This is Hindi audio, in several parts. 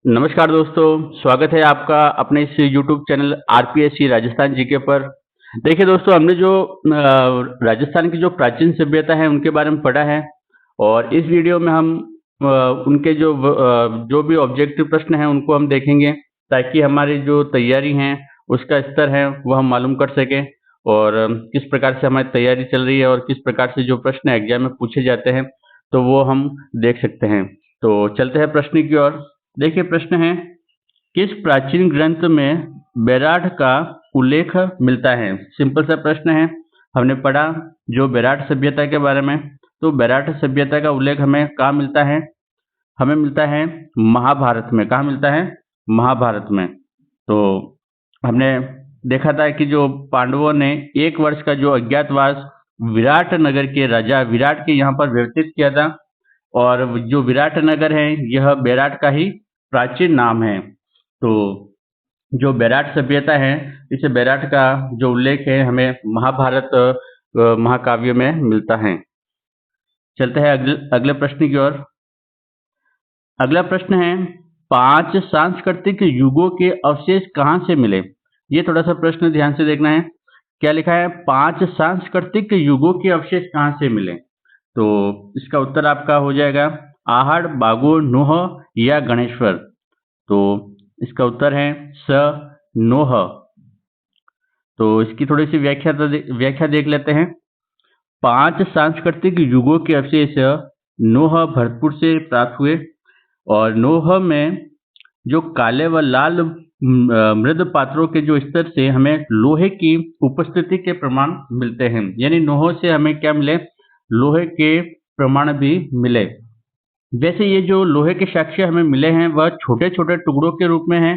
नमस्कार दोस्तों, स्वागत है आपका अपने इस YouTube channel RPSC Rajasthan GK पर। देखिए दोस्तों, हमने जो राजस्थान की जो प्राचीन सभ्यता है उनके बारे में पढ़ा है और इस वीडियो में हम उनके जो भी ऑब्जेक्टिव प्रश्न हैं उनको हम देखेंगे ताकि हमारी जो तैयारी है उसका स्तर है वो हम मालूम कर सकें और किस प्रकार से हमारी तैयारी चल रही है और किस प्रकार से जो प्रश्न एग्जाम में पूछे जाते हैं तो वो हम देख सकते हैं। तो चलते हैं प्रश्न की ओर। देखिए प्रश्न है, किस प्राचीन ग्रंथ में बैराठ का उल्लेख मिलता है? सिंपल सा प्रश्न है। हमने पढ़ा जो बैराठ सभ्यता के बारे में, तो बैराठ सभ्यता का उल्लेख हमें कहाँ मिलता है? हमें मिलता है महाभारत में। कहाँ मिलता है? महाभारत में। तो हमने देखा था कि जो पांडवों ने 1 वर्ष का जो अज्ञातवास विराट नगर के राजा विराट के यहाँ पर व्यतीत किया था और जो विराट नगर है यह बैराठ का ही प्राचीन नाम है। तो जो बैराठ सभ्यता है इस बैराठ का जो उल्लेख है हमें महाभारत महाकाव्य में मिलता है। चलते हैं अगले प्रश्न की ओर। अगला प्रश्न है, 5 सांस्कृतिक युगों के अवशेष कहाँ से मिले? ये थोड़ा सा प्रश्न ध्यान से देखना है। क्या लिखा है? 5 सांस्कृतिक युगों के अवशेष कहाँ से मिले? तो इसका उत्तर आपका हो जाएगा आहड़, बागुर, नोह या गणेश्वर। तो इसका उत्तर है स, नोह। तो इसकी थोड़ी सी व्याख्या देख लेते हैं। 5 सांस्कृतिक युगों के अवशेष नोह भरतपुर से प्राप्त हुए और नोह में जो काले व लाल मृद पात्रों के जो स्तर से हमें लोहे की उपस्थिति के प्रमाण मिलते हैं। यानी नोह से हमें क्या मिले? लोहे के प्रमाण भी मिले। वैसे ये जो लोहे के साक्ष्य हमें मिले हैं वह छोटे छोटे टुकड़ों के रूप में हैं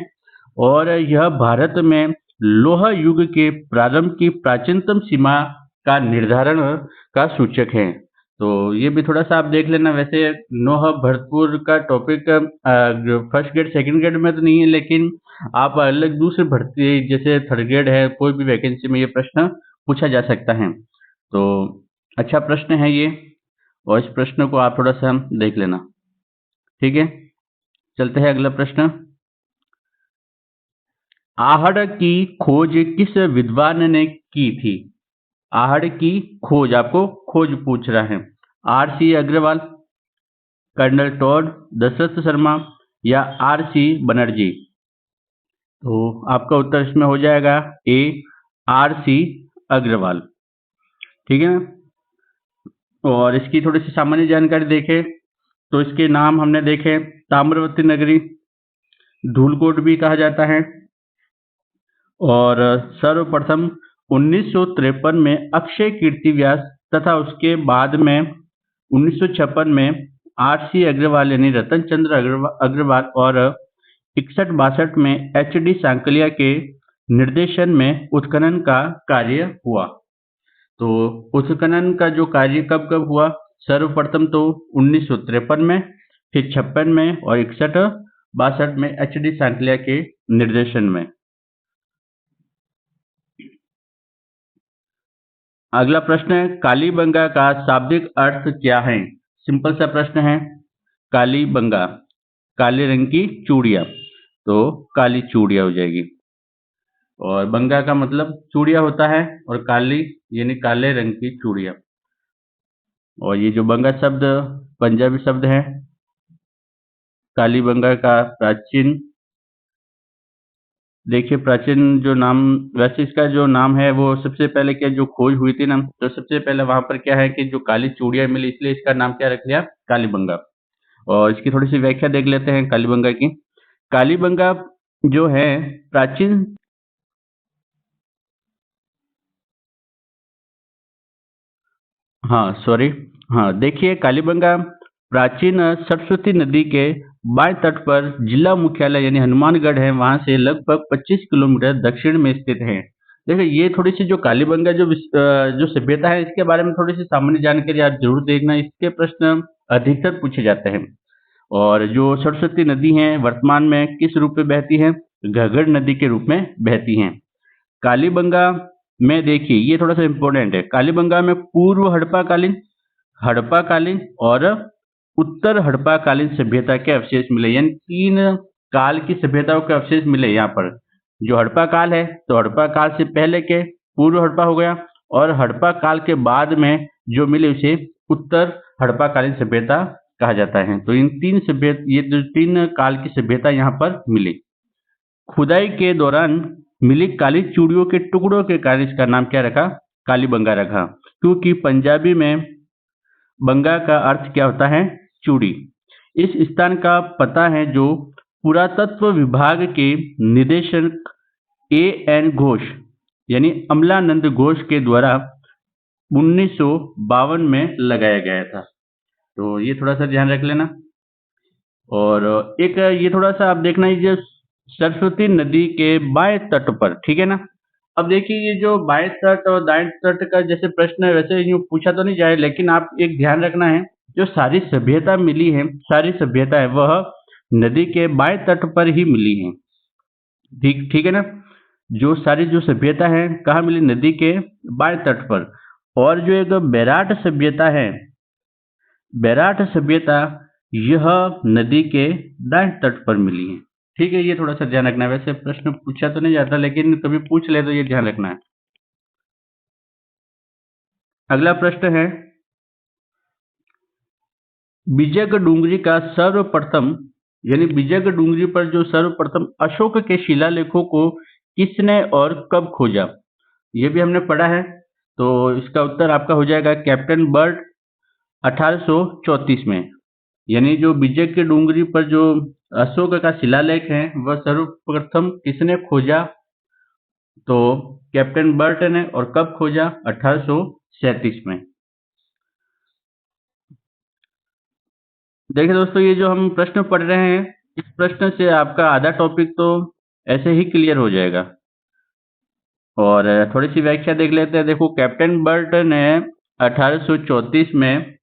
और यह भारत में लोह युग के प्रारंभ की प्राचीनतम सीमा का निर्धारण का सूचक है। तो ये भी थोड़ा सा आप देख लेना। वैसे नोह भरतपुर का topic first grade second grade में तो नहीं है, लेकिन आप अलग दूसरे भर्ती जैसे थर्ड ग्रेड है कोई भी वैकेंसी में ये प्रश्न पूछा जा सकता है। तो अच्छा प्रश्न है ये और इस प्रश्न को आप थोड़ा सा देख लेना। ठीक है, चलते हैं अगला प्रश्न। आहड़ की खोज किस विद्वान ने की थी? आहड़ की खोज, आपको खोज पूछ रहा है। R C. Agarwal, colonel Tod, Dasharath Sharma या आर.सी. बनर्जी। तो आपका उत्तर इसमें हो जाएगा ए, आर.सी. अग्रवाल। ठीक है ना। और इसकी थोड़ी सी सामान्य जानकारी देखें तो इसके नाम हमने देखे ताम्रवती नगरी, धूलकोट भी कहा जाता है और सर्वप्रथम 1953 में अक्षय कीर्ति व्यास तथा उसके बाद में 1956 में आर.सी. अग्रवाल यानी रतन चंद्र अग्रवाल और 61-62 में एच.डी. सांकलिया के निर्देशन में उत्खनन का कार्य हुआ। तो उत्खनन का जो कार्य कब कब हुआ? सर्वप्रथम तो 1953 में, फिर 56 में और 61-62 में एच.डी. सांकलिया के निर्देशन में। अगला प्रश्न है, कालीबंगा का शाब्दिक अर्थ क्या है? सिंपल सा प्रश्न है। कालीबंगा, काले रंग की चूड़िया, तो काली चूड़िया हो जाएगी। और बंगा का मतलब चूड़िया होता है और काली यानी काले रंग की चूड़िया। और ये जो बंगा शब्द पंजाबी शब्द है। कालीबंगा का प्राचीन, देखिए प्राचीन जो नाम, वैसे इसका जो नाम है वो सबसे पहले क्या जो खोज हुई थी ना, तो सबसे पहले वहां पर क्या है कि जो काली चूड़िया मिली इसलिए इसका नाम क्या रख लिया? कालीबंगा। और इसकी थोड़ी सी व्याख्या देख लेते हैं कालीबंगा की। कालीबंगा जो है प्राचीन, हाँ सॉरी, हाँ देखिए कालीबंगा प्राचीन सरस्वती नदी के बाएं तट पर जिला मुख्यालय यानी हनुमानगढ़ है वहां से लगभग 25 किलोमीटर दक्षिण में स्थित है। देखिए ये थोड़ी सी जो कालीबंगा जो सभ्यता है इसके बारे में थोड़ी सी सामान्य जानकारी आप जरूर देखना, इसके प्रश्न अधिकतर पूछे जाते हैं। और जो सरस्वती नदी है वर्तमान में किस रूप में बहती है? घग्गर नदी के रूप में बहती है। कालीबंगा में देखिए ये थोड़ा सा इंपॉर्टेंट है, कालीबंगा में पूर्व हड़प्पा कालीन और उत्तर हड़प्पा कालीन सभ्यता के अवशेष मिले, यानी 3 काल की सभ्यताओं के अवशेष मिले यहाँ पर। जो हड़प्पा काल है तो हड़प्पा काल से पहले के पूर्व हड़प्पा हो गया, और हड़प्पा काल के बाद में जो मिले उसे उत्तर हड़प्पा कालीन सभ्यता कहा जाता है। तो इन ये जो तीन काल की सभ्यता यहाँ पर मिली। खुदाई के दौरान मिली काली चूड़ियों के टुकड़ों के कारण इसका नाम क्या रखा? कालीबंगा रखा, क्योंकि पंजाबी में बंगा का अर्थ क्या होता है? चूड़ी। इस स्थान का पता है जो पुरातत्व विभाग के निदेशक A.N. घोष यानी अमलानंद घोष के द्वारा 1952 में लगाया गया था। तो ये थोड़ा सा ध्यान रख लेना। और एक ये थोड़ा सा आप देखना, ये सरस्वती नदी के बाएं तट पर, ठीक है ना। अब देखिए ये जो बाएं तट और दाएं तट का जैसे प्रश्न है वैसे यूं पूछा तो नहीं जाए, लेकिन आप एक ध्यान रखना है, जो सारी सभ्यता मिली है, सारी सभ्यता है वह नदी के बाएं तट पर ही मिली है। ठीक है ना। जो सारी जो सभ्यता है कहाँ मिली? नदी के बाएं तट पर। और जो एक बैराट सभ्यता है, बैराट सभ्यता यह नदी के दाएं तट पर मिली है। ठीक है, ये थोड़ा सा ध्यान रखना है। वैसे प्रश्न पूछा तो नहीं जाता, लेकिन कभी पूछ ले तो ये ध्यान रखना है। अगला प्रश्न है, बिजग डूंगरी का सर्वप्रथम यानी बिजग डूंगरी पर जो सर्वप्रथम अशोक के शिलालेखों को किसने और कब खोजा? ये भी हमने पढ़ा है। तो इसका उत्तर आपका हो जाएगा कैप्टन बर्ड 1834 में। यानी जो बिजग के डूंगरी पर जो अशोक का शिलालेख है वह सर्वप्रथम किसने खोजा? तो कैप्टन बर्ट ने। और कब खोजा? 1837 में। देखिए दोस्तों, ये जो हम प्रश्न पढ़ रहे हैं, इस प्रश्न से आपका आधा टॉपिक तो ऐसे ही क्लियर हो जाएगा। और थोड़ी सी व्याख्या देख लेते हैं। देखो, कैप्टन बर्ट ने 1834 में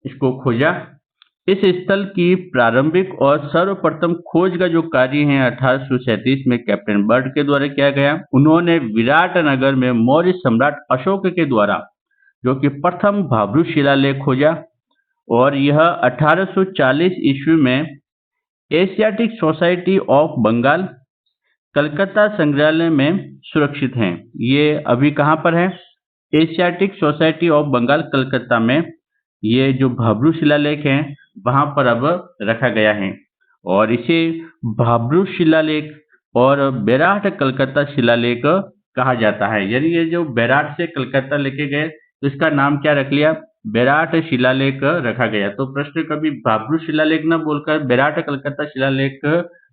इसको खोजा। इस स्थल की प्रारंभिक और सर्वप्रथम खोज का जो कार्य है 1837 में कैप्टन बर्ट के द्वारा किया गया। उन्होंने विराटनगर में मौर्य सम्राट अशोक के द्वारा जो कि प्रथम भाब्रू शिलालेख खोजा, और यह 1840 ईस्वी में Asiatic Society of Bengal Calcutta संग्रहालय में सुरक्षित हैं। ये अभी कहाँ पर है? Asiatic Society of Bengal Calcutta में ये जो भाब्रू शिलालेख हैं वहां पर अब रखा गया है। और इसे भाब्रू शिलालेख और बेराट कलकत्ता शिलालेख कहा जाता है। यानी ये जो बेराट से कलकत्ता लेके गए तो इसका नाम क्या रख लिया? बेराट शिलालेख रखा गया। तो प्रश्न कभी भाब्रू शिलालेख न बोलकर बेराट कलकत्ता शिलालेख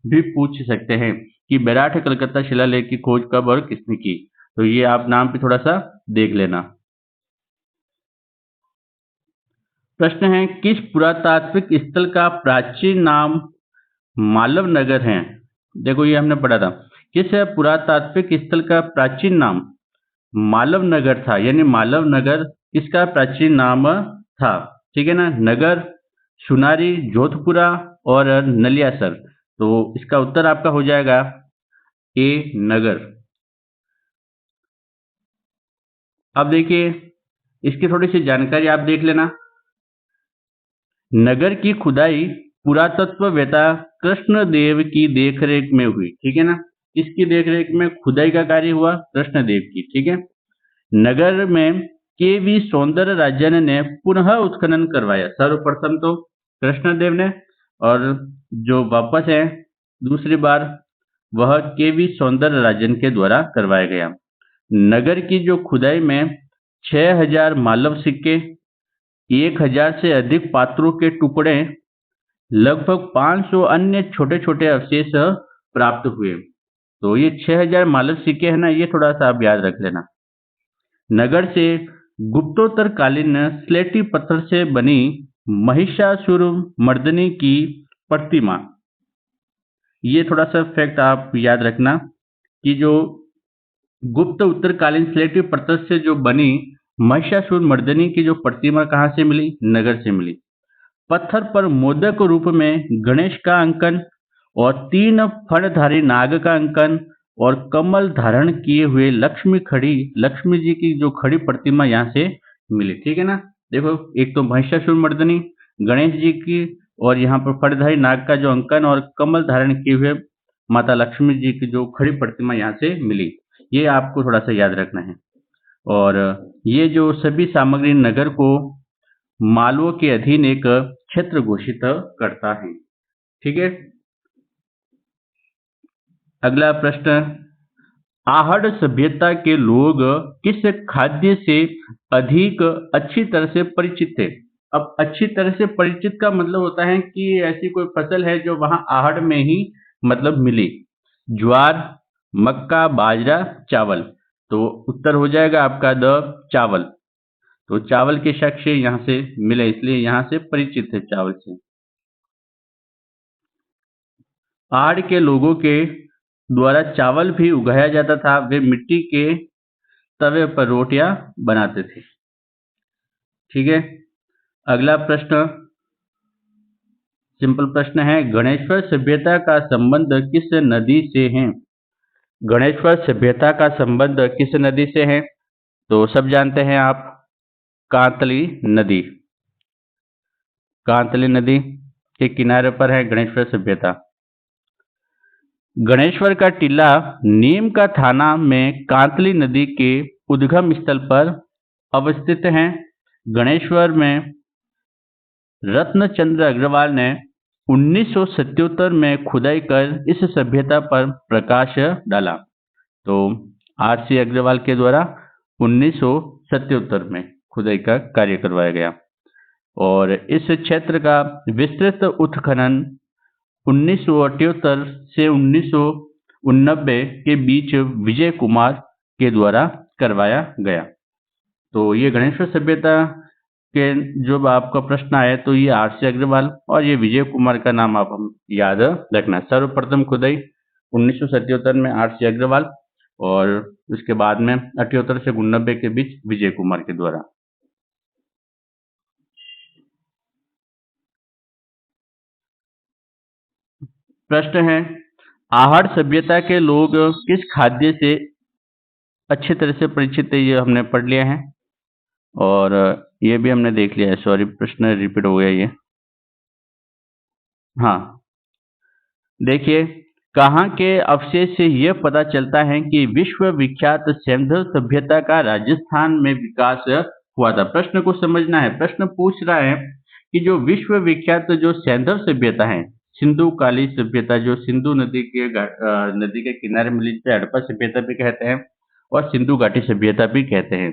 भी पूछ सकते हैं कि बेराट कलकत्ता शिलालेख की खोज कब और किसने की। तो ये आप नाम पे थोड़ा सा देख लेना। प्रश्न है, किस पुरातात्विक स्थल का प्राचीन नाम मालव नगर है? देखो, ये हमने पढ़ा था। किस पुरातात्विक स्थल का प्राचीन नाम मालव नगर था? यानी मालव नगर किसका प्राचीन नाम था? ठीक है ना। नगर, सुनारी, जोधपुरा और नलियासर। तो इसका उत्तर आपका हो जाएगा ए नगर। अब देखिए, इसकी थोड़ी सी जानकारी आप देख लेना। नगर की खुदाई पुरातत्ववेत्ता कृष्णदेव की देखरेख में हुई। ठीक है ना। किसकी देखरेख में खुदाई का कार्य हुआ? कृष्णदेव की। ठीक है। नगर में के.वी. सौंदरराजन ने पुनः उत्खनन करवाया। सर्वप्रथम तो कृष्णदेव ने, और जो वापस है दूसरी बार वह के.वी. सौंदरराजन के द्वारा करवाया गया। नगर की जो खुदाई में 6000 मालव सिक्के, 1000 से अधिक पात्रों के टुकड़े, लगभग 500 अन्य छोटे छोटे अवशेष प्राप्त हुए। तो ये 6000 मालव सिक्के है ना, ये थोड़ा सा आप याद रख लेना। नगर से गुप्तोत्तर कालीन स्लेटी पत्थर से बनी महिषासुर मर्दनी की प्रतिमा। ये थोड़ा सा फैक्ट आप याद रखना कि जो गुप्त उत्तरकालीन स्लेटी पत्थर से जो बनी महिषासुर मर्दनी की जो प्रतिमा कहाँ से मिली? नगर से मिली। पत्थर पर मोदक रूप में गणेश का अंकन और 3 फणधारी नाग का अंकन और कमल धारण किए हुए लक्ष्मी जी की जो खड़ी प्रतिमा यहाँ से मिली। ठीक है ना। देखो, एक तो महिषासुर मर्दनी, गणेश जी की और यहाँ पर फणधारी नाग का जो अंकन और कमल धारण किए हुए माता लक्ष्मी जी की जो खड़ी प्रतिमा यहाँ से मिली, ये आपको थोड़ा सा याद रखना है। और ये जो सभी सामग्री नगर को मालवों के अधीन एक क्षेत्र घोषित करता है। ठीक है। अगला प्रश्न, आहड़ सभ्यता के लोग किस खाद्य से अधिक अच्छी तरह से परिचित थे? अब अच्छी तरह से परिचित का मतलब होता है कि ऐसी कोई फसल है जो वहां आहड़ में ही मतलब मिली। ज्वार, मक्का, बाजरा, चावल। तो उत्तर हो जाएगा आपका द चावल। तो चावल के शख्स यहाँ से मिले, इसलिए यहाँ से परिचित है चावल से। आहड़ के लोगों के द्वारा चावल भी उगाया जाता था। वे मिट्टी के तवे पर रोटियां बनाते थे। ठीक है। अगला प्रश्न सिंपल प्रश्न है, गणेश्वर सभ्यता का संबंध किस नदी से है? गणेश्वर सभ्यता का संबंध किस नदी से है? तो सब जानते हैं आप, कांतली नदी। कांतली नदी के किनारे पर है गणेश्वर सभ्यता। गणेश्वर का टीला नीम का थाना में कांतली नदी के उद्गम स्थल पर अवस्थित है। गणेश्वर में रत्नचंद्र अग्रवाल ने 1977 में खुदाई कर इस सभ्यता पर प्रकाश डाला। तो आर.सी. अग्रवाल के द्वारा 1977 में खुदाई का कार्य करवाया गया। और इस क्षेत्र का विस्तृत उत्खनन 1978 से 1989 के बीच विजय कुमार के द्वारा करवाया गया। तो ये गणेश्वर सभ्यता के जो आपका प्रश्न आया, तो ये आर.सी. अग्रवाल और ये विजय कुमार का नाम आप हम याद रखना। सर्वप्रथम खुदाई 1977 में आर.सी. अग्रवाल और उसके बाद में 78 से 89 के बीच विजय कुमार के द्वारा। प्रश्न है, आहड़ सभ्यता के लोग किस खाद्य से अच्छी तरह से परिचित है? ये हमने पढ़ लिया है और ये भी हमने देख लिया है। सॉरी, प्रश्न रिपीट हो गया ये। हाँ, देखिए, कहाँ के अवशेष से यह पता चलता है कि विश्व विख्यात सैंधव सभ्यता का राजस्थान में विकास हुआ था। प्रश्न को समझना है। प्रश्न पूछ रहा है कि जो विश्व विख्यात जो सैंधव सभ्यता है, सिंधु काली सभ्यता, जो सिंधु नदी के किनारे मिली, जिसे हड़प्पा सभ्यता भी कहते हैं और सिंधु घाटी सभ्यता भी कहते हैं।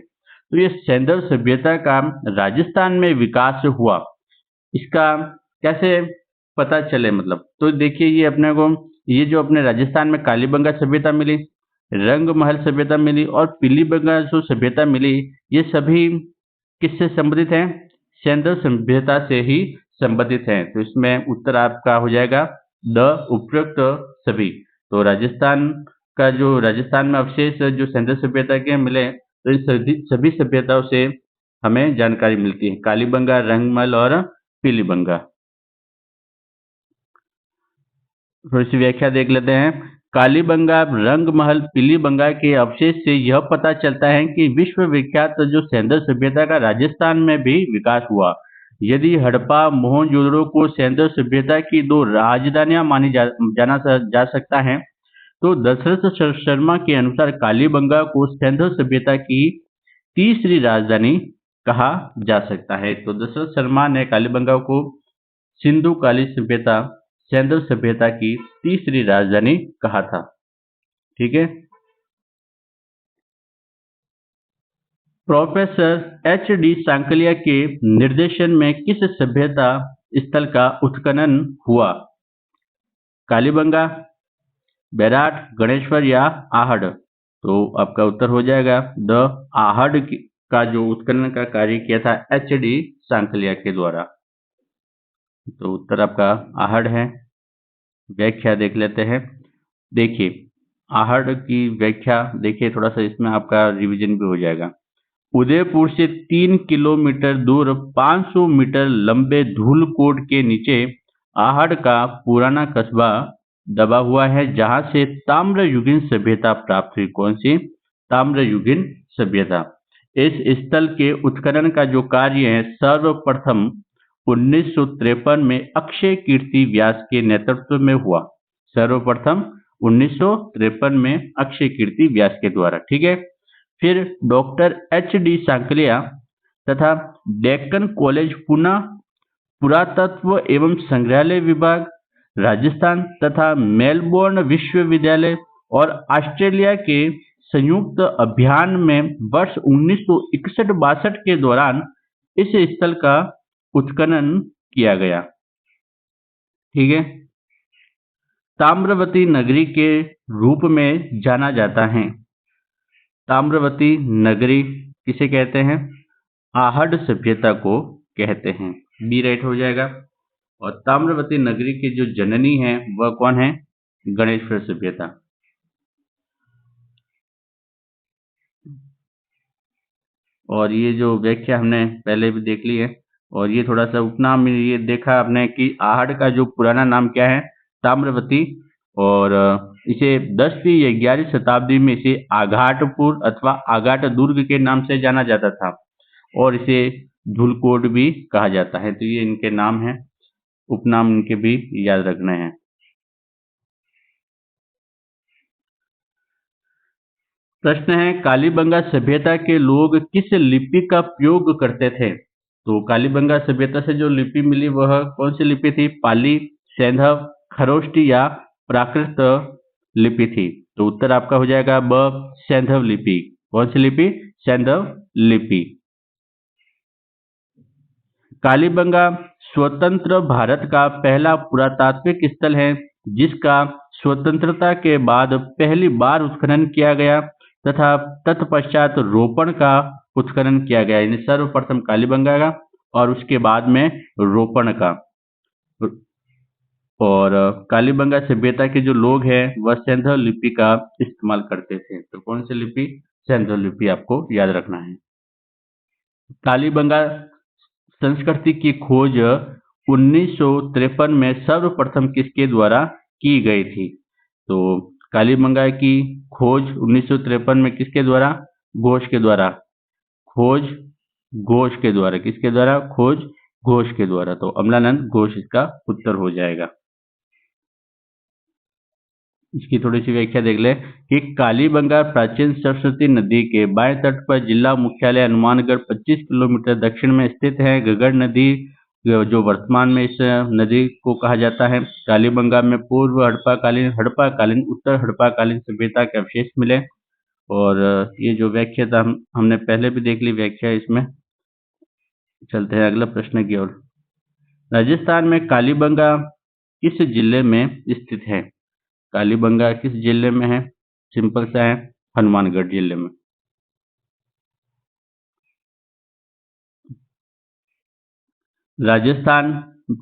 तो ये सैंधव सभ्यता का राजस्थान में विकास हुआ, इसका कैसे पता चले मतलब? तो देखिए, ये अपने को ये जो अपने राजस्थान में कालीबंगा सभ्यता मिली, रंगमहल सभ्यता मिली और पीलीबंगा जो सभ्यता मिली, ये सभी किससे संबंधित हैं? सैंधव सभ्यता से ही संबंधित हैं। तो इसमें उत्तर आपका हो जाएगा द उपयुक्त सभी। तो राजस्थान में अवशेष जो सैंधव सभ्यता के मिले, तो इन सभी सभ्यताओं से हमें जानकारी मिलती है, कालीबंगा, रंगमहल और पीलीबंगा। थोड़ी सी व्याख्या देख लेते हैं। कालीबंगा, रंगमहल, पीलीबंगा के अवशेष से यह पता चलता है कि विश्व विख्यात जो सैंधव सभ्यता का राजस्थान में भी विकास हुआ। यदि हड़प्पा, मोहनजोदड़ो को सैंधव सभ्यता की दो राजधानियां मानी जाना जा सकता है, तो दशरथ शर्मा के अनुसार कालीबंगा को सैंधव सभ्यता की तीसरी राजधानी कहा जा सकता है। तो दशरथ शर्मा ने कालीबंगा को सिंधु काली सभ्यता, सैंधव सभ्यता की तीसरी राजधानी कहा था। ठीक है। Professor HD. सांकलिया के निर्देशन में किस सभ्यता स्थल का उत्खनन हुआ? कालीबंगा, बैराट, गणेश्वर या आहड़? तो आपका उत्तर हो जाएगा द आहड़ का जो उत्खनन का कार्य किया था एच.डी. सांकलिया के द्वारा। तो उत्तर आपका आहड़ है। व्याख्या देख लेते हैं। देखिए, आहड़ की व्याख्या देखिए, थोड़ा सा इसमें आपका रिवीजन भी हो जाएगा। उदयपुर से 3 किलोमीटर दूर 500 मीटर लंबे धूलकोट के नीचे आहड़ का पुराना कस्बा दबा हुआ है, जहां से ताम्रयुगीन सभ्यता प्राप्त हुई। कौन सी? ताम्रयुगीन सभ्यता। इस स्थल के उत्खनन का जो कार्य है, सर्वप्रथम 1953 में अक्षय कीर्ति व्यास के नेतृत्व में हुआ। सर्वप्रथम 1953 में अक्षय कीर्ति व्यास के द्वारा, ठीक है। फिर डॉक्टर H.D. सांकलिया तथा डेक्कन कॉलेज पुणे, पुरातत्व एवं संग्रहालय विभाग, राजस्थान तथा मेलबोर्न विश्वविद्यालय और ऑस्ट्रेलिया के संयुक्त अभियान में वर्ष 1961-62 के दौरान इस स्थल का उत्खनन किया गया, ठीक है। ताम्रवती नगरी के रूप में जाना जाता है। ताम्रवती नगरी किसे कहते हैं? आहड़ सभ्यता को कहते हैं। बी राइट हो जाएगा। और ताम्रवती नगरी की जो जननी है वह कौन है? गणेश्वर सभ्यता। और ये जो व्याख्या हमने पहले भी देख ली है, और ये थोड़ा सा उपनाम ये देखा आपने कि आहड़ का जो पुराना नाम क्या है? ताम्रवती। और इसे 10वीं या 11वीं शताब्दी में इसे आघाटपुर अथवा आघाट दुर्ग के नाम से जाना जाता था, और इसे धूलकोट भी कहा जाता है। तो ये इनके नाम हैं, उपनाम इनके भी याद रखने हैं। प्रश्न है, कालीबंगा सभ्यता के लोग किस लिपि का प्रयोग करते थे? तो कालीबंगा सभ्यता से जो लिपि मिली वह कौन सी लिपि थी? पाली, सैंधव, खरोष्टी या प्राकृत लिपि थी। तो उत्तर आपका हो जाएगा ब, सैंधव लिपि। कौन सी लिपि? सैंधव लिपि। कालीबंगा स्वतंत्र भारत का पहला पुरातात्विक स्थल है जिसका स्वतंत्रता के बाद पहली बार उत्खनन किया गया तथा तत्पश्चात रोपण का उत्खनन किया गया। यानी सर्वप्रथम कालीबंगा का और उसके बाद में रोपण का। और कालीबंगा सभ्यता के जो लोग हैं वह सैंधव लिपि का इस्तेमाल करते थे। तो कौन सी लिपि? सैंधव लिपि आपको याद रखना है। कालीबंगा संस्कृति की खोज 1953 में सर्वप्रथम किसके द्वारा की गई थी? तो कालीबंगा की खोज 1953 में किसके द्वारा? घोष के द्वारा। खोज घोष के द्वारा। किसके द्वारा? खोज घोष के द्वारा। तो अमलानंद घोष इसका उत्तर हो जाएगा। इसकी थोड़ी सी व्याख्या देख ले कि कालीबंगा प्राचीन सरस्वती नदी के बाएं तट पर जिला मुख्यालय हनुमानगढ़ 25 किलोमीटर दक्षिण में स्थित है। घग्गर नदी जो वर्तमान में इस नदी को कहा जाता है। कालीबंगा में पूर्व हड़प्पाकालीन उत्तर हड़प्पाकालीन सभ्यता के अवशेष मिले। और ये जो व्याख्या था हमने पहले भी देख ली व्याख्या। इसमें चलते हैं अगला प्रश्न की ओर। राजस्थान में कालीबंगा किस जिले में स्थित है? कालीबंगा किस जिले में है? सिंपल सा है, हनुमानगढ़ जिले में। राजस्थान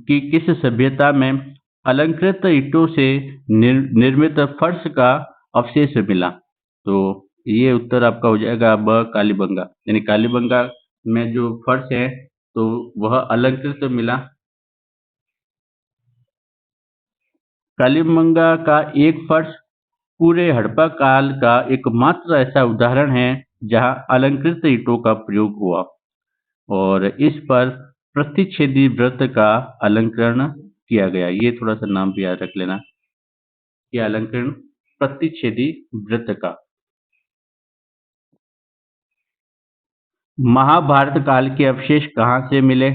की किस सभ्यता में अलंकृत ईंटों से निर्मित फर्श का अवशेष मिला? तो ये उत्तर आपका हो जाएगा ब, कालीबंगा। यानी कालीबंगा में जो फर्श है तो वह अलंकृत मिला। कालीबंगा का एक फर्श पूरे हड़प्पा काल का एकमात्र ऐसा उदाहरण है जहां अलंकृत ईंटों का प्रयोग हुआ, और इस पर प्रतिच्छेदी वृत्त का अलंकरण किया गया। ये थोड़ा सा नाम भी याद रख लेना कि अलंकरण प्रतिच्छेदी वृत्त का। महाभारत काल के अवशेष कहाँ से मिले?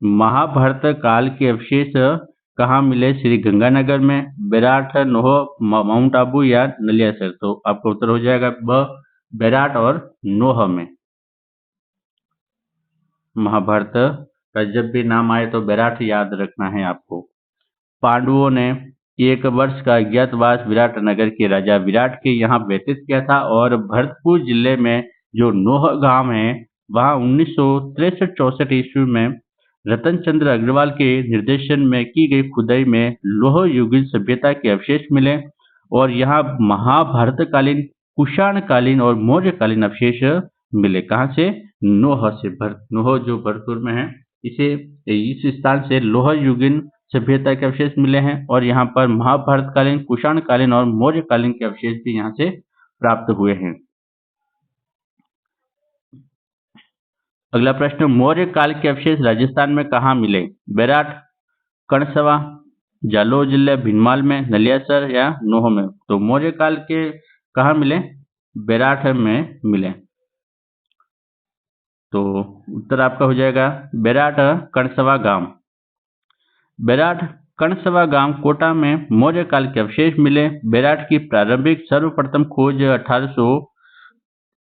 महाभारत काल के अवशेष कहाँ मिले? श्री गंगानगर में, बेराट, नोह, माउंट आबू या नलियासर। तो आपका उत्तर हो जाएगा ब, बेराट और नोह में। महाभारत का जब भी नाम आए तो बेराट याद रखना है आपको। पांडवों ने एक वर्ष का अज्ञातवास विराट नगर के राजा विराट के यहाँ व्यतीत किया था, और भरतपुर जिले में जो नोह गांव है वहाँ 1963-64 ईस्वी में रतन चंद्र अग्रवाल के निर्देशन में की गई खुदाई में लोह युगीन सभ्यता के अवशेष मिले, और यहाँ महाभारत कालीन, कुषाण कालीन और मौर्य कालीन अवशेष मिले। कहाँ से? नोह से। नोह जो भरतपुर में है, इस स्थान से लोह युगीन सभ्यता के अवशेष मिले हैं, और यहाँ पर महाभारत कालीन, कुषाण कालीन और मौर्य कालीन के अवशेष भी यहाँ से प्राप्त हुए हैं। अगला प्रश्न, मौर्य काल के अवशेष राजस्थान में कहाँ मिले? बेराट, कणसवा, जालोर जिले भीनमाल में, नलियासर या नोह में? तो मौर्य काल के कहाँ मिले? बेराट में मिले। तो उत्तर आपका हो जाएगा बेराट कणसवा गांव। बेराट कणसवा गांव कोटा में मौर्य काल के अवशेष मिले। बेराट की प्रारंभिक सर्वप्रथम खोज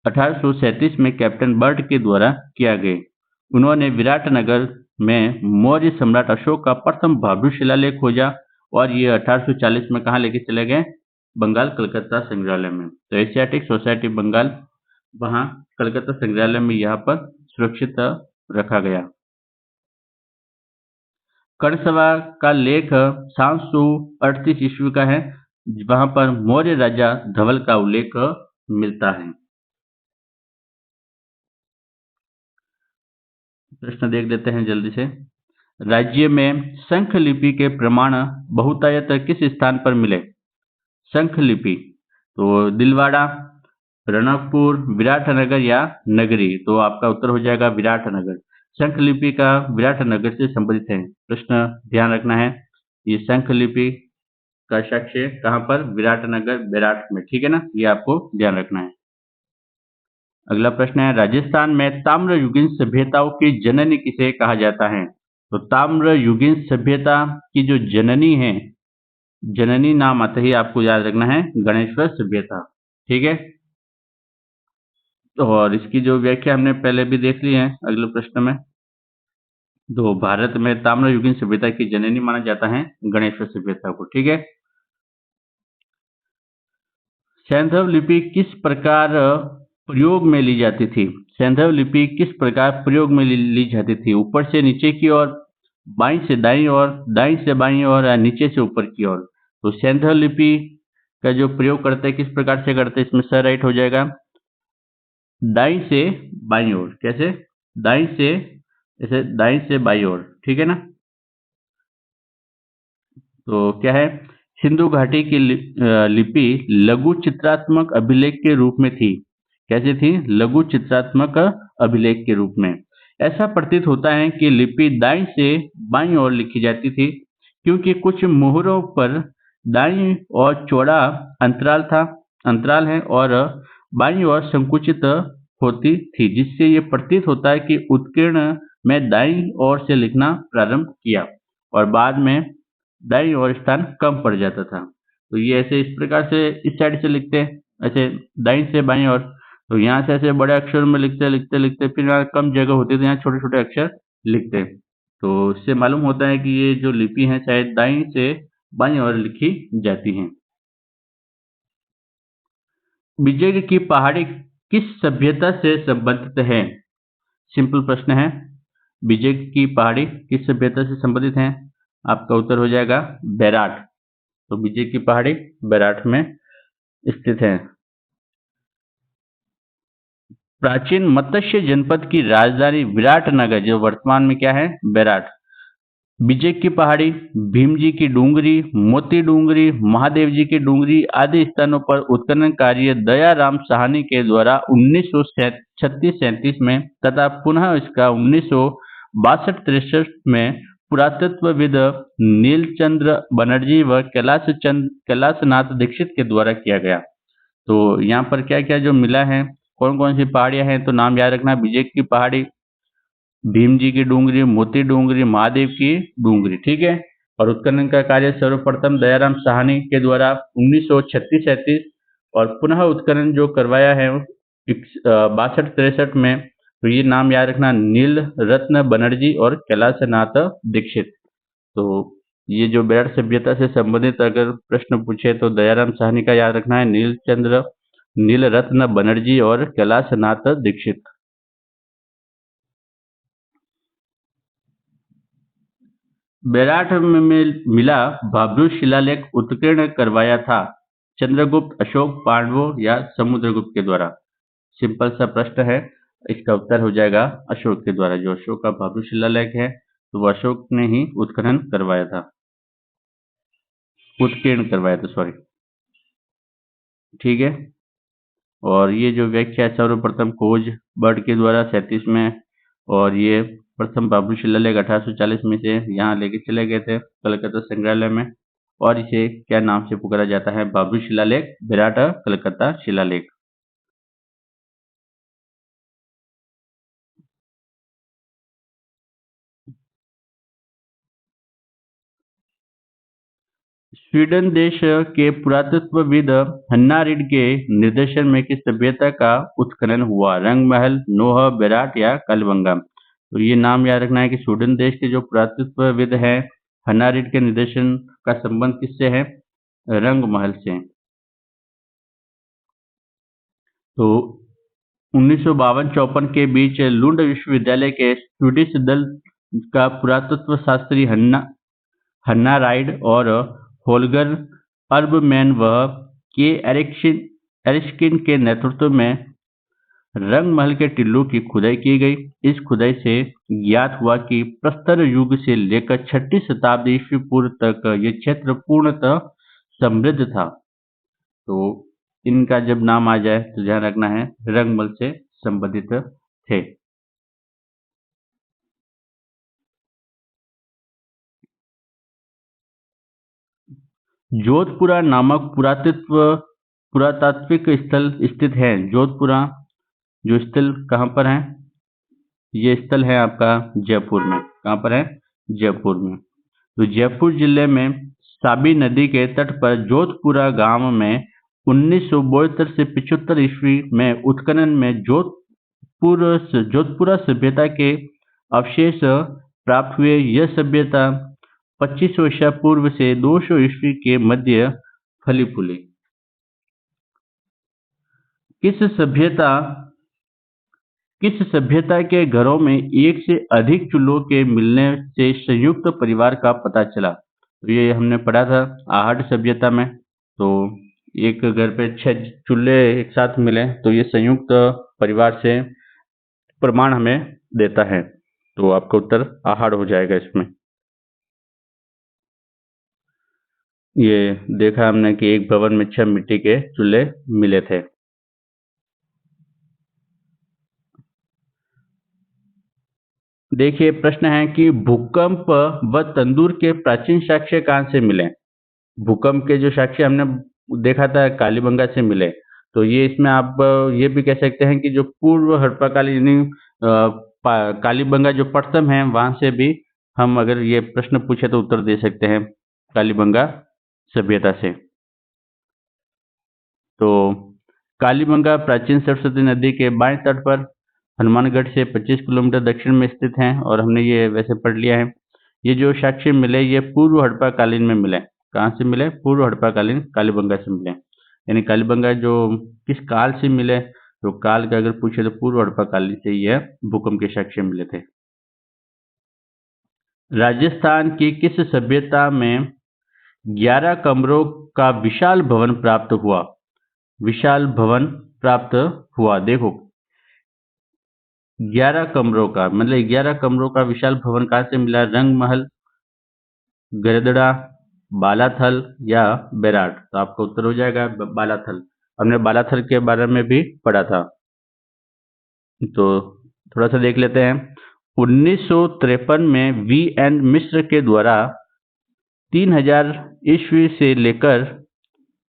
1837 में कैप्टन बर्ट के द्वारा किया गया। उन्होंने विराटनगर में मौर्य सम्राट अशोक का प्रथम भाब्रू शिलालेख खोजा और ये 1840 में कहाँ लेके चले गए? बंगाल कलकत्ता संग्रहालय में। तो एशियाटिक सोसाइटी बंगाल, वहाँ कलकत्ता संग्रहालय में यहाँ पर सुरक्षित रखा गया। कणसवा का लेख 738 ईस्वी का है, वहां पर मौर्य राजा धवल का उल्लेख मिलता है। प्रश्न देख लेते हैं जल्दी से। राज्य में शंख लिपि के प्रमाण बहुतायत किस स्थान पर मिले? शंख लिपि तो दिलवाड़ा, रणकपुर, विराटनगर या नगरी? तो आपका उत्तर हो जाएगा विराटनगर। शंख लिपि का विराटनगर से संबंधित है। प्रश्न ध्यान रखना है, ये शंख लिपि का साक्ष्य कहाँ पर? विराटनगर, बेराट में। ठीक है ना, ये आपको ध्यान रखना है। अगला प्रश्न है, राजस्थान में ताम्रयुगीन सभ्यताओं की जननी किसे कहा जाता है? तो ताम्रयुगीन सभ्यता की जो जननी है, जननी नाम आते ही आपको याद रखना है गणेश्वर सभ्यता। ठीक है, और इसकी जो व्याख्या हमने पहले भी देख ली है अगले प्रश्न में। तो भारत में ताम्रयुगीन सभ्यता की जननी माना जाता है गणेश्वर सभ्यता को। ठीक है, सैंधव लिपि किस प्रकार प्रयोग में ली जाती थी? सैंधव लिपि किस प्रकार प्रयोग में ली जाती थी? ऊपर से नीचे की ओर, बाईं से दाईं ओर, दाईं से बाईं ओर या नीचे से ऊपर की ओर? तो सैंधव लिपि का जो प्रयोग करते हैं किस प्रकार से करते हैं? इसमें सर राइट हो जाएगा दाईं से बाईं ओर। कैसे? दाईं से, ऐसे दाईं से बाईं ओर। ठीक है ना। तो क्या है, सिंधु घाटी की लिपि लघु चित्रात्मक अभिलेख के रूप में थी। कैसे थी? लघु चित्रात्मक अभिलेख के रूप में। ऐसा प्रतीत होता है कि लिपि दाईं से बाईं ओर लिखी जाती थी, क्योंकि कुछ मोहरों पर दाईं ओर चौड़ा अंतराल है और बाईं ओर संकुचित होती थी, जिससे ये प्रतीत होता है कि उत्कीर्ण में दाईं ओर से लिखना प्रारंभ किया और बाद में दाईं ओर स्थान कम पड़ जाता था। तो ये ऐसे इस प्रकार से इस साइड से लिखते हैं, ऐसे दाईं से बाईं ओर। तो यहाँ से ऐसे बड़े अक्षर में लिखते फिर यहाँ कम जगह होती है तो यहाँ छोटे छोटे अक्षर लिखते हैं। तो इससे मालूम होता है कि ये जो लिपि है शायद दाईं से बाईं ओर लिखी जाती है। विजय की पहाड़ी किस सभ्यता से संबंधित है? सिंपल प्रश्न है, विजय की पहाड़ी किस सभ्यता से संबंधित है? आपका उत्तर हो जाएगा बेराट। तो विजय की पहाड़ी बेराट में स्थित है। प्राचीन मत्स्य जनपद की राजधानी विराटनगर, जो वर्तमान में क्या है? बेराट। विजय की पहाड़ी, भीम जी की डूंगरी, मोती डूंगरी, महादेव जी की डूंगरी आदि स्थानों पर उत्खनन कार्य दयाराम साहनी के द्वारा 1936-37 में तथा पुनः इसका 1962-63 में पुरातत्वविद नीलचंद्र बनर्जी व कैलाशनाथ दीक्षित के द्वारा किया गया। तो यहाँ पर क्या क्या जो मिला है, कौन कौन सी पहाड़ियाँ हैं? तो नाम याद रखना, विजय की पहाड़ी, भीम जी की डूंगरी, मोती डूंगरी, महादेव की डूंगरी। ठीक है, और उत्खनन का कार्य सर्वप्रथम दयाराम साहनी के द्वारा 1936-37 और पुनः उत्खनन जो करवाया है 62-63 में। तो ये नाम याद रखना, नील रत्न बनर्जी और कैलाशनाथ दीक्षित। तो ये जो बेराट सभ्यता से संबंधित अगर प्रश्न पूछे तो दयाराम साहनी का याद रखना है, नील रत्न बनर्जी और कैलाशनाथ दीक्षित। बेराट में मिला भाब्रू शिलालेख उत्कीर्ण करवाया था चंद्रगुप्त, अशोक, पांडवों या समुद्रगुप्त के द्वारा? सिंपल सा प्रश्न है, इसका उत्तर हो जाएगा अशोक के द्वारा। जो अशोक का भाब्रू शिलालेख है तो वो अशोक ने ही उत्खनन करवाया था, उत्कीर्ण करवाया था, सॉरी। ठीक है, और ये जो व्याख्या सर्वप्रथम खोज बर्ट के द्वारा 37 में और ये प्रथम बाबू शिलालेख 1840 में से यहाँ लेके चले गए थे कलकत्ता संग्रहालय में, और इसे क्या नाम से पुकारा जाता है? बाबू शिलालेख, विराट कलकत्ता शिलालेख। स्वीडन देश के पुरातत्वविद हन्ना रीड के निर्देशन में किस सभ्यता का उत्खनन हुआ? रंगमहल, नोह, बेराट या कालीबंगा? तो ये नाम याद रखना है कि स्वीडन देश के जो पुरातत्वविद हैं हन्ना रीड के निर्देशन का संबंध किससे है? रंगमहल से। तो 1952-54 के बीच लुंड विश्वविद्यालय के स्वीडिश दल का पुरातत्व शास्त्री हन्ना हन्ना राइड और होल्गर अर्बमैन व के एरिश्किन के नेतृत्व में रंगमहल के टिल्लों की खुदाई की गई। इस खुदाई से ज्ञात हुआ कि प्रस्तर युग से लेकर 6ठी शताब्दी ईस्वी पूर्व तक ये क्षेत्र पूर्णतः समृद्ध था। तो इनका जब नाम आ जाए तो ध्यान रखना है रंगमहल से संबंधित थे। जोधपुरा नामक पुरातात्विक स्थल स्थित है। जोधपुरा जो स्थल कहाँ पर है? ये स्थल है आपका जयपुर में। कहाँ पर है? जयपुर में। तो जयपुर जिले में साबी नदी के तट पर जोधपुरा गांव में 1972 से 75 ईस्वी में उत्खनन में जोधपुरा सभ्यता के अवशेष प्राप्त हुए। यह सभ्यता 2500 ईसा पूर्व से 200 ईस्वी के मध्य फली फूली। किस सभ्यता किस सभ्यता के घरों में एक से अधिक चूल्हों के मिलने से संयुक्त परिवार का पता चला? तो ये हमने पढ़ा था आहट सभ्यता में। तो एक घर पे 6 चूल्हे एक साथ मिले तो ये संयुक्त परिवार से प्रमाण हमें देता है। तो आपका उत्तर आहट हो जाएगा इसमें। ये देखा हमने कि एक भवन में 6 मिट्टी के चूल्हे मिले थे। देखिए प्रश्न है कि भूकंप व तंदूर के प्राचीन साक्ष्य कहाँ से मिले? भूकंप के जो साक्ष्य हमने देखा था कालीबंगा से मिले। तो ये इसमें आप ये भी कह सकते हैं कि जो पूर्व हड़प्पाकालीन यानी कालीबंगा जो पट्टम है वहां से भी हम अगर ये प्रश्न पूछे तो उत्तर दे सकते हैं कालीबंगा सभ्यता से। तो कालीबंगा प्राचीन सरस्वती नदी के बाएं तट पर हनुमानगढ़ से 25 किलोमीटर दक्षिण में स्थित है, और हमने ये वैसे पढ़ लिया है। ये जो साक्ष्य मिले ये पूर्व हड़प्पाकालीन में मिले। कहाँ से मिले? पूर्व हड़प्पाकालीन कालीबंगा से मिले। यानी कालीबंगा जो किस काल से मिले? तो काल का अगर पूछे तो पूर्व हड़प्पाकालीन से यह भूकंप के साक्ष्य मिले थे। राजस्थान की किस सभ्यता में 11 कमरों का विशाल भवन प्राप्त हुआ? विशाल भवन प्राप्त हुआ। देखो 11 कमरों का मतलब 11 कमरों का विशाल भवन कहाँ से मिला? रंगमहल, गरदड़ा, बालाथल या बेराट? तो आपका उत्तर हो जाएगा बालाथल। हमने बालाथल के बारे में भी पढ़ा था। तो थोड़ा सा देख लेते हैं। 1953 में वी एन मिश्र के द्वारा 3000 ईस्वी से लेकर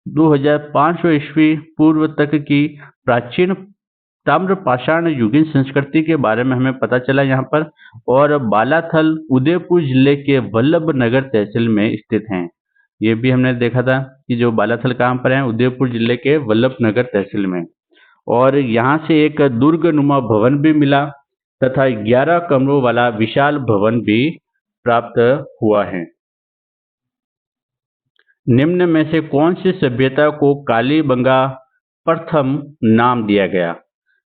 2500 ईस्वी पूर्व तक की प्राचीन ताम्रपाषाण युगीन संस्कृति के बारे में हमें पता चला यहाँ पर। और बालाथल उदयपुर जिले के वल्लभ नगर तहसील में स्थित हैं। ये भी हमने देखा था कि जो बालाथल कहाँ पर है? उदयपुर जिले के वल्लभ नगर तहसील में। और यहाँ से एक दुर्गनुमा भवन भी मिला तथा 11 कमरों वाला विशाल भवन भी प्राप्त हुआ है। निम्न में से कौन सी सभ्यता को कालीबंगा प्रथम नाम दिया गया?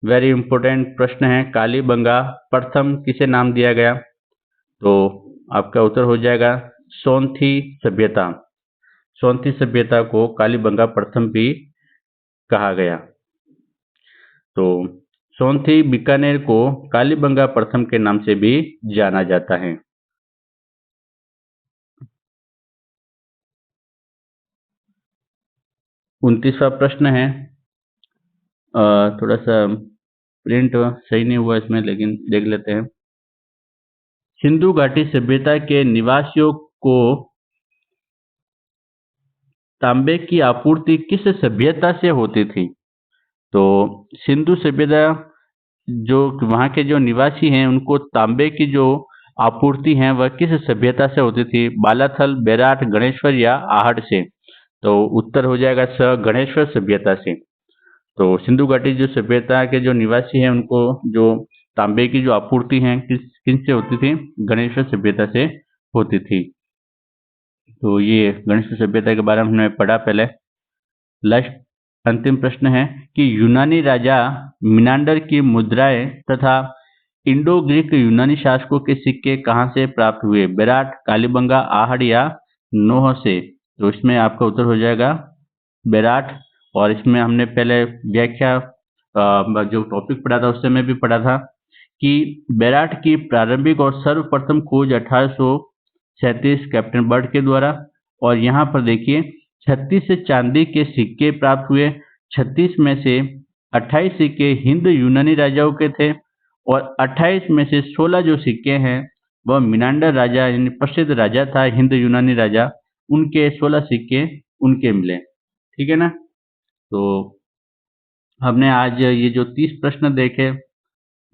वेरी इंपॉर्टेंट प्रश्न है। कालीबंगा प्रथम किसे नाम दिया गया? तो आपका उत्तर हो जाएगा सोनथी सभ्यता। सोनथी सभ्यता को कालीबंगा प्रथम भी कहा गया। तो सोनथी बीकानेर को कालीबंगा प्रथम के नाम से भी जाना जाता है। 29वां प्रश्न है थोड़ा सा प्रिंट सही नहीं हुआ इसमें, लेकिन देख लेते हैं। सिंधु घाटी सभ्यता के निवासियों को तांबे की आपूर्ति किस सभ्यता से होती थी? तो सिंधु सभ्यता, जो वहाँ के जो निवासी हैं उनको तांबे की जो आपूर्ति है वह किस सभ्यता से होती थी? बालाथल, बेराट, गणेश्वर या आहट से? तो उत्तर हो जाएगा स, गणेश्वर सभ्यता से। तो सिंधु घाटी जो सभ्यता के जो निवासी हैं उनको जो तांबे की जो आपूर्ति है किन से होती थी? गणेश्वर सभ्यता से होती थी। तो ये गणेश्वर सभ्यता के बारे में हमने पढ़ा पहले। लास्ट अंतिम प्रश्न है कि यूनानी राजा मिनांडर की मुद्राएं तथा इंडो ग्रीक यूनानी शासकों के सिक्के कहाँ से प्राप्त हुए? बेराट, कालीबंगा, आहड़ या नोह से? तो इसमें आपका उत्तर हो जाएगा बेराट। और इसमें हमने पहले व्याख्या जो टॉपिक पढ़ा था उससे में भी पढ़ा था कि बेराट की प्रारंभिक और सर्वप्रथम खोज 1837 कैप्टन बर्ड के द्वारा। और यहाँ पर देखिए 36 से चांदी के सिक्के प्राप्त हुए। 36 में से 28 सिक्के हिंद यूनानी राजाओं के थे और 28 में से 16 जो सिक्के हैं वह मिनांडर राजा, यानी प्रसिद्ध राजा था हिंद यूनानी राजा, उनके 16 सिक्के उनके मिले। ठीक है ना? तो हमने आज ये जो 30 प्रश्न देखे,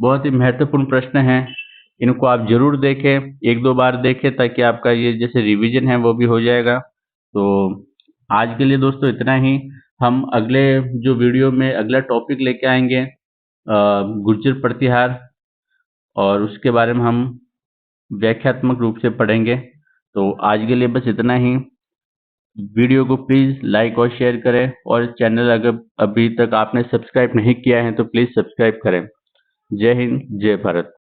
बहुत ही महत्वपूर्ण प्रश्न हैं। इनको आप जरूर देखें, एक दो बार देखें, ताकि आपका ये जैसे रिवीजन है वो भी हो जाएगा। तो आज के लिए दोस्तों इतना ही। हम अगले जो वीडियो में अगला टॉपिक लेके आएंगे गुर्जर प्रतिहार, और उसके बारे में हम व्याख्यात्मक रूप से पढ़ेंगे। तो आज के लिए बस इतना ही। वीडियो को प्लीज़ लाइक और शेयर करें, और चैनल अगर अभी तक आपने सब्सक्राइब नहीं किया है तो प्लीज़ सब्सक्राइब करें। जय हिंद, जय भारत।